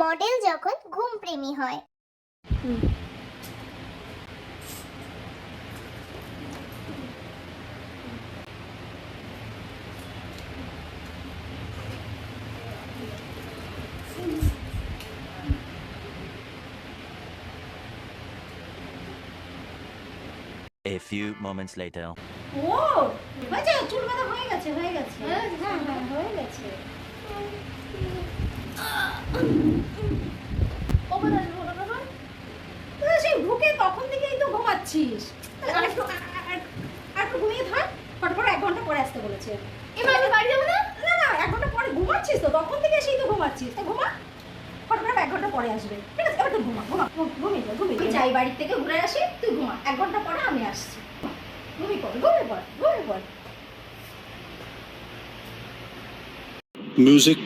Model যখন ঘুম প্রেমী হয়। A few moments later. ও হয়েছে, চুল বাঁধা হয়ে গেছে হয়ে গেছে। হ্যাঁ হয়ে গেছে। সেই ঢুকে তখন থেকেই তো ঘুমাচ্ছিস। আরেকটু ঘুমিয়ে থাক, ফটফট 1 ঘন্টা পরে আসতে বলেছে। এবার আমি বাড়ি যাবো না? না না 1 ঘন্টা পরে ঘুমাচ্ছিস তো, তখন থেকে সেই তো ঘুমাচ্ছিস, তো ঘুমা, ফটফট 1 ঘন্টা পরে আসবে। ঠিক আছে, এবার তো ঘুমা ঘুমিয়ে যা, যাই বাড়ি থেকে ঘুরে আসি, তুই ঘুমা, 1 ঘন্টা পরে আমি আসছি। ঘুমিয়ে পড়। Music